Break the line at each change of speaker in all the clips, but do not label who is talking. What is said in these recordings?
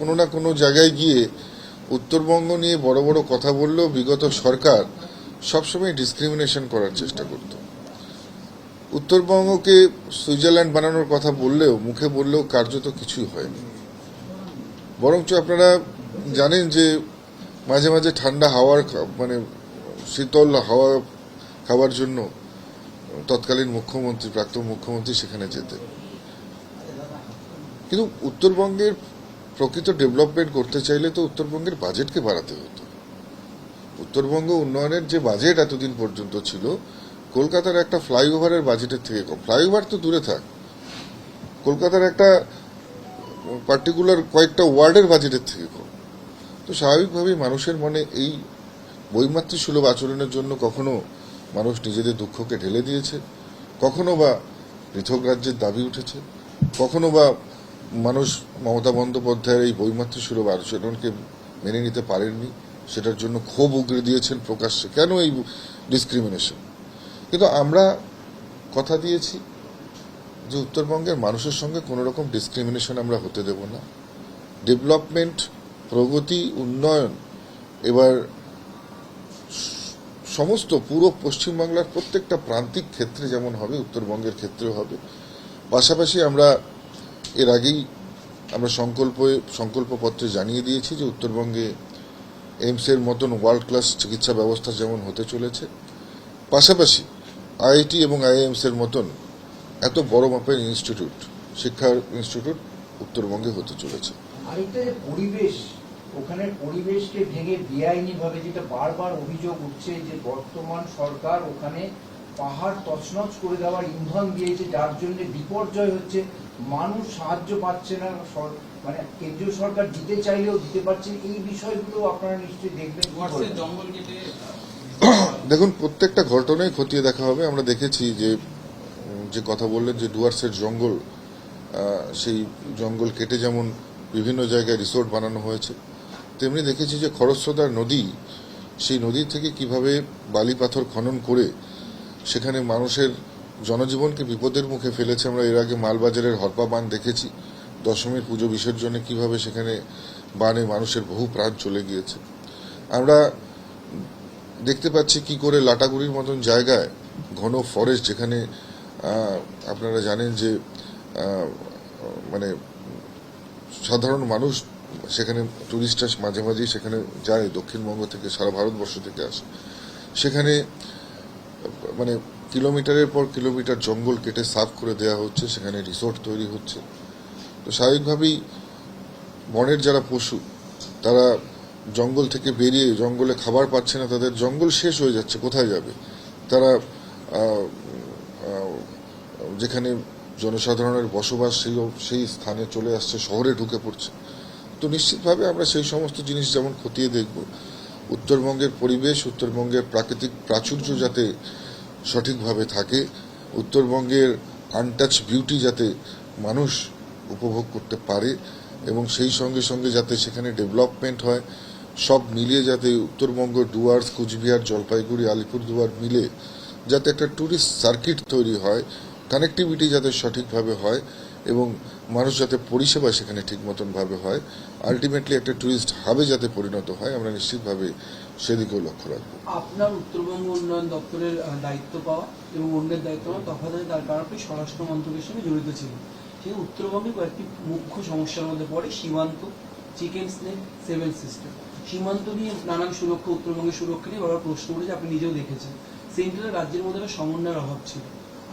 কোনো না কোনো জায়গায় গিয়ে উত্তরবঙ্গ নিয়ে বড় বড় কথা বললেও বিগত সরকার সবসময় ডিসক্রিমিনেশন করার চেষ্টা করত। উত্তরবঙ্গকে সুইজারল্যান্ড বানানোর কথা বললেও মুখে বললেও কার্যত কিছুই হয়নি। বরঞ্চ আপনারা জানেন যে মাঝে মাঝে ঠান্ডা হাওয়ার মানে শীতল হাওয়া খাওয়ার জন্য তৎকালীন মুখ্যমন্ত্রী প্রাক্তন মুখ্যমন্ত্রী সেখানে যেতেন। কিন্তু উত্তরবঙ্গের প্রকৃত ডেভেলপমেন্ট করতে চাইলে তো উত্তরবঙ্গের বাজেটকে বাড়াতে হতো। উত্তরবঙ্গ উন্নয়নের যে বাজেট এতদিন পর্যন্ত ছিল কলকাতার একটা ফ্লাইওভারের বাজেটের থেকে কম। ফ্লাইওভার তো দূরে থাক, কলকাতার একটা পার্টিকুলার কয়েকটা ওয়ার্ডের বাজেটের থেকে কম। তো স্বাভাবিকভাবেই মানুষের মনে এই বৈমাতৃসুলভ আচরণের জন্য কখনো মানুষ নিজেদের দুঃখকে ঢেলে দিয়েছে, কখনো বা পৃথক রাজ্যের দাবি উঠেছে, কখনো বা মানুষ মমতা বন্দ্যোপাধ্যায়ের এই বৈমাতৃসুলভ আচরণকে মেনে নিতে পারেননি, সেটার জন্য ক্ষোভ উগরে দিয়েছেন প্রকাশ্যে। কেন এই ডিসক্রিমিনেশন? কিন্তু আমরা কথা দিয়েছি যে উত্তরবঙ্গের মানুষের সঙ্গে কোনো রকম ডিসক্রিমিনেশন আমরা হতে দেব না। ডেভেলপমেন্ট, প্রগতি, উন্নয়ন এবার সমস্ত পুরো পশ্চিমবাংলার প্রত্যেকটা প্রান্তিক ক্ষেত্রে যেমন হবে উত্তরবঙ্গের ক্ষেত্রেও হবে। পাশাপাশি আমরা এর আগেই আমরা সংকল্পপত্রে জানিয়ে দিয়েছি যে উত্তরবঙ্গে এইমসের মতন ওয়ার্ল্ড ক্লাস চিকিৎসা ব্যবস্থা যেমন হতে চলেছে, পাশাপাশি আইআইটি এবং আইআইএমসের মতন এত বড় মাপের ইনস্টিটিউট, শিক্ষার ইনস্টিটিউট উত্তরবঙ্গে হতে চলেছে।
আরেকটা যে পরিবেশ, ওখানের পরিবেশকে ভেঙে বেআইনি ভাবে যেটা বারবার অভিযোগ উঠছে যে বর্তমান সরকার ওখানে পাহাড় তছনছ করে দেওয়ার ইন্ধন দিয়েছে, যার জন্য বিপর্যয় হচ্ছে, মানুষ সাহায্য পাচ্ছে না, মানে কেন্দ্রীয় সরকার দিতে চাইলেও দিতে পারছে। এই বিষয়গুলো আপনারা নিশ্চয়ই দেখবেন।
জঙ্গল কেটে
দেখুন, প্রত্যেকটা ঘটনায় খতিয়ে দেখা হবে। আমরা দেখেছি যে কথা বললেন যে ডুয়ার্সের জঙ্গল, সেই জঙ্গল কেটে যেমন বিভিন্ন জায়গায় রিসোর্ট বানানো হয়েছে, তেমনি দেখেছি যে খরস্রোতার নদী, সেই নদী থেকে কিভাবে বালি পাথর খনন করে সেখানে মানুষের জনজীবনকে বিপদের মুখে ফেলেছে। আমরা এর আগে মালবাজারের হরপা বাঁধ দেখেছি, দশমীর পুজো বিসর্জনে কিভাবে সেখানে বানে মানুষের বহু প্রাণ চলে গিয়েছে। আমরা দেখতে পাচ্ছি কি করে লাটাগুড়ির মতন জায়গায় ঘন ফরেস্ট, যেখানে আপনারা জানেন যে মানে সাধারণ মানুষ সেখানে, টুরিস্টরা মাঝে মাঝেই সেখানে যায়, দক্ষিণবঙ্গ থেকে সারা ভারতবর্ষ থেকে আসে, সেখানে মানে কিলোমিটারের পর কিলোমিটার জঙ্গল কেটে সাফ করে দেওয়া হচ্ছে, সেখানে রিসোর্ট তৈরি হচ্ছে। তো স্বাভাবিকভাবেই বনের যারা পশু তারা জঙ্গল থেকে বেরিয়ে জঙ্গলে খাবার পাচ্ছে না, তাদের জঙ্গল শেষ হয়ে যাচ্ছে, কোথায় যাবে তারা? যেখানে জনসাধারণের বসবাস সেই স্থানে চলে আসছে, শহরে ঢুকে পড়ছে। তো নিশ্চিতভাবে আমরা সেই সমস্ত জিনিস যেমন খতিয়ে দেখব, উত্তরবঙ্গের পরিবেশ, উত্তরবঙ্গের প্রাকৃতিক প্রাচুর্য যাতে সঠিকভাবে থাকে, উত্তরবঙ্গের আনটাচ বিউটি যাতে মানুষ উপভোগ করতে পারে, এবং সেই সঙ্গে সঙ্গে যাতে সেখানে ডেভেলপমেন্ট হয়, সব মিলিয়ে যাতে উত্তরবঙ্গ, ডুয়ার্স, কুচবিহার, জলপাইগুড়ি, আলিপুরদুয়ার মিলে যাতে একটা ট্যুরিস্ট সার্কিট তৈরি হয়, কানেক্টিভিটি যাতে সঠিকভাবে হয় এবং মানুষ যাতে পরিষেবা সেখানে ঠিক মতন ভাবে হয়, আলটিমেটলি একটা ট্যুরিস্ট হাবে যাতে পরিণত হয়, আমরা নিশ্চিতভাবে সেদিকেও লক্ষ্য রাখবো।
আপনার উত্তরবঙ্গ উন্নয়ন দপ্তরের দায়িত্ব পাওয়া এবং অন্যের দায়িত্ব পাওয়া তফাৎ আছে, তার কারণ আপনি স্বরাষ্ট্র মন্ত্রকের সঙ্গে জড়িত ছিলেন। সেই উত্তরবঙ্গের কয়েকটি মুখ্য সমস্যার মধ্যে পড়ে সীমান্ত, চিকেন স্নেক, সেভেন সিস্টার। সীমান্ত নিয়ে নানান সুরক্ষা, উত্তরবঙ্গের সুরক্ষা নিয়ে বারবার প্রশ্ন উঠেছে, আপনি নিজেও দেখেছেন। সেন্ট্রাল রাজ্যের মধ্যে একটা সমন্বয়ের অভাব ছিল।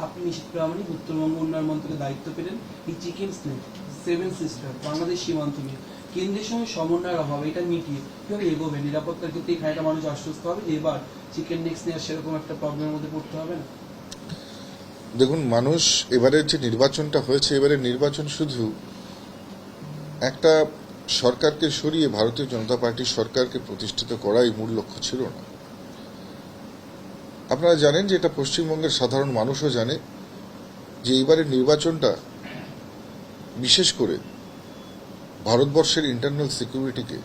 আপনি নিশ্চিত প্রামাণিক উত্তরবঙ্গ উন্নয়ন মন্ত্রকের দায়িত্ব পেলেন এই chicken snake, seven sister, Bangladesh সীমান্ত নিয়ে কেন্দ্রের সঙ্গে সমন্বয়ের অভাব, এটা মিটিয়ে কিভাবে এগোবে? নিরাপত্তার ক্ষেত্রে খানিকটা মানুষ আশ্বস্ত হবে যে এবার চিকেন নেক্স নিয়ে সেরকম একটা প্রবলেমের মধ্যে পড়তে হবে না।
দেখুন, মানুষ এবারের যে নির্বাচনটা হয়েছে, এবারের নির্বাচন শুধু একটা সরকারকে সরিয়ে ভারতীয় জনতা পার্টির সরকারকে প্রতিষ্ঠিত করাই মূল লক্ষ্য ছিল না। আপনারা জানেন যে এটা পশ্চিমবঙ্গের সাধারণ মানুষও জানে যে এইবারের নির্বাচনটা বিশেষ করে ভারতবর্ষের ইন্টারনাল সিকিউরিটিকে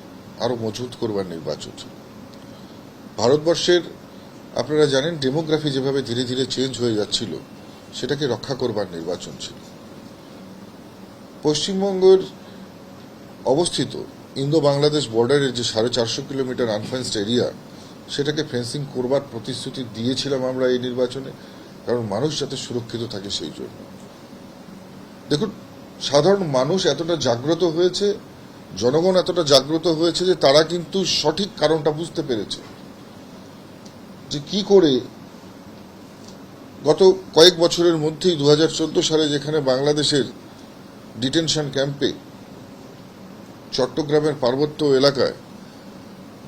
আরো মজবুত করবার নির্বাচন ছিল। ভারতবর্ষের আপনারা জানেন ডেমোগ্রাফি যেভাবে ধীরে ধীরে চেঞ্জ হয়ে যাচ্ছিল, সেটাকে রক্ষা করবার নির্বাচন ছিল। পশ্চিমবঙ্গের অবস্থিত ইন্দো বাংলাদেশ বর্ডারের যে 450 কিলোমিটার আনফেন্সড এরিয়া, সেটাকে ফেন্সিং করবার প্রতিশ্রুতি দিয়েছিলাম আমরা এই নির্বাচনে, কারণ মানুষ যাতে সুরক্ষিত থাকে সেই জন্য। দেখুন, সাধারণ মানুষ এতটা জাগ্রত হয়েছে, জনগণ এতটা জাগ্রত হয়েছে যে তারা কিন্তু সঠিক কারণটা বুঝতে পেরেছে যে কি করে গত কয়েক বছরের মধ্যেই 2014 সালে যেখানে বাংলাদেশের ডিটেনশন ক্যাম্পে চট্টগ্রামের পার্বত্য এলাকায়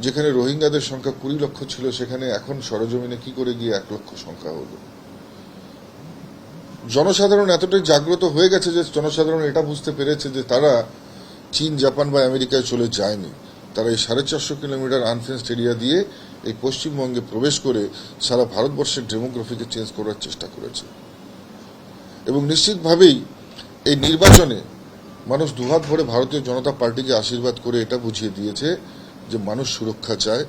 যেখানে রোহিঙ্গাদের সংখ্যা 20 লক্ষ ছিল, সেখানে এখন সরজমিনে কি করে গিয়ে 1 লক্ষ সংখ্যা হলো। জনসাধারণ এতটাই জাগ্রত হয়ে গেছে যে জনসাধারণ এটা বুঝতে পেরেছে যে তারা চীন, জাপান বা আমেরিকায় চলে যায়নি, তারা এই 450 কিলোমিটার আনফেন্সড এরিয়া দিয়ে এই পশ্চিমবঙ্গে প্রবেশ করে সারা ভারতবর্ষের ডেমোগ্রাফিকে চেঞ্জ করার চেষ্টা করেছে। এবং নিশ্চিতভাবেই এই নির্বাচনে মানুষ দুহাত ভরে ভারতীয় জনতা পার্টিকে আশীর্বাদ করে এটা বুঝিয়ে দিয়েছে যে মানুষ সুরক্ষা চায়,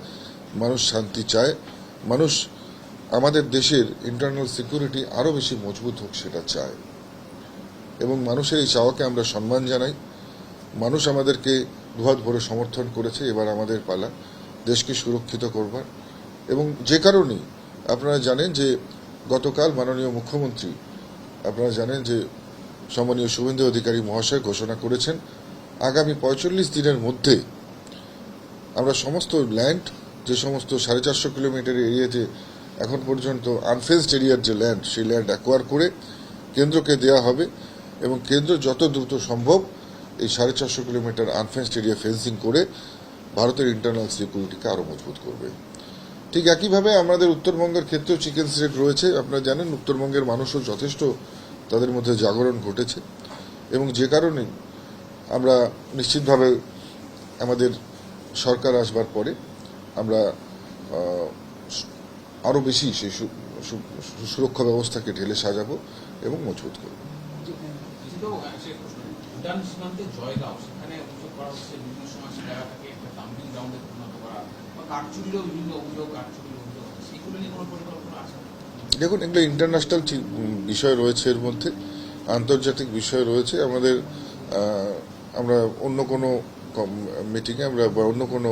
মানুষ শান্তি চায়, মানুষ আমাদের দেশের ইন্টারনাল সিকিউরিটি আরো বেশি মজবুত হোক সেটা চায়। এবং মানুষের এই চাওয়াকে আমরা সম্মান জানাই। মানুষ আমাদেরকে দুহাত ভরে সমর্থন করেছে, এবার আমাদের পালা দেশকে সুরক্ষিত করবার। এবং যে কারণেই আপনারা জানেন যে গতকাল মাননীয় মুখ্যমন্ত্রী, আপনারা জানেন যে সম্মানীয় শুভেন্দু অধিকারী মহাশয় ঘোষণা করেছেন আগামী 45 দিনের মধ্যে আমরা সমস্ত ল্যান্ড, যে সমস্ত 450 কিলোমিটার এরিয়াতে এখন পর্যন্ত আনফেন্সড এরিয়ার যে ল্যান্ড, সেই ল্যান্ড অ্যাকোয়ার করে কেন্দ্রকে দেওয়া হবে এবং কেন্দ্র যত দ্রুত সম্ভব এই 450 কিলোমিটার আনফেন্সড এরিয়া ফেন্সিং করে ভারতের ইন্টারনাল সিকিউরিটিকে আরো মজবুত করবে। ঠিক একইভাবে আমাদের উত্তরবঙ্গের ক্ষেত্রেও চিকেন স্টেট রয়েছে। আপনারা জানেন উত্তরবঙ্গের মানুষও যথেষ্ট তাদের মধ্যে জাগরণ ঘটেছে এবং যে কারণে আমরা নিশ্চিতভাবে আমাদের সরকার আসবার পরে আমরা আরো বেশি সেই সুরক্ষা ব্যবস্থাকে ঢেলে সাজাবো এবং মজবুত করব।
ভুটান সীমান্তে জয়গাঁও, সেখানে অভিযোগ করা হচ্ছে বিভিন্ন সময় সে জায়গাটাকে একটা ডাম্পিং গ্রাউন্ডে পরিণত করা বা কাঠচুরিরও বিভিন্ন অভিযোগ, কাঠচুরির অভিযোগ আছে, সেগুলো নিয়ে কোনো পরিকল্পনা আছে?
দেখুন, এগুলো ইন্টারন্যাশনাল বিষয় রয়েছে, এর মধ্যে আন্তর্জাতিক বিষয় রয়েছে। আমরা অন্য কোনো মিটিংয়ে আমরা বা অন্য কোনো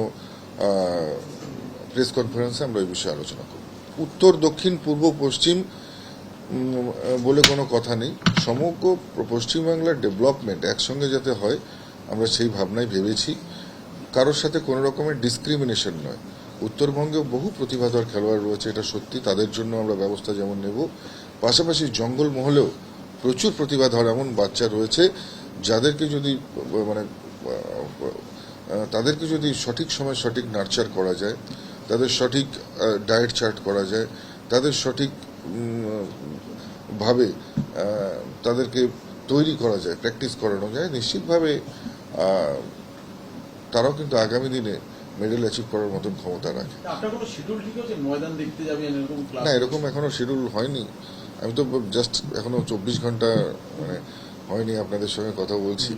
প্রেস কনফারেন্সে আমরা এই বিষয়ে আলোচনা করব। উত্তর, দক্ষিণ, পূর্ব, পশ্চিম বলে কোনো কথা নেই। সমগ্র পশ্চিমবাংলার ডেভেলপমেন্ট একসঙ্গে যাতে হয় আমরা সেই ভাবনায় ভেবেছি। কারোর সাথে কোনো রকমের ডিসক্রিমিনেশন নয়। উত্তরবঙ্গে বহু প্রতিভাধর খেলোয়াড় রয়েছে, এটা সত্যি, তাদের জন্য আমরা ব্যবস্থা যেমন নেব, পাশাপাশি জঙ্গলমহলেও প্রচুর প্রতিভাধর এমন বাচ্চা রয়েছে যাদেরকে যদি তাদেরকে যদি সঠিক সময় সঠিক নার্চার করা যায়, তাদের সঠিক ডায়েট চার্ট করা যায়, তাদের সঠিক ভাবে তাদেরকে তৈরি করা যায়, প্র্যাকটিস করানো যায়, নিশ্চিতভাবে তারাও কিন্তু আগামী দিনে মেডেল অ্যাচিভ করার মতন ক্ষমতা রাখে।
আপনার কোনো শিডিউল ঠিক আছে ময়দান দেখতে যাবেন এরকম?
না, এরকম এখনো শিডিউল হয়নি। আমি তো জাস্ট এখনো 24 ঘন্টা হয়নি আপনাদের সঙ্গে কথা বলছি।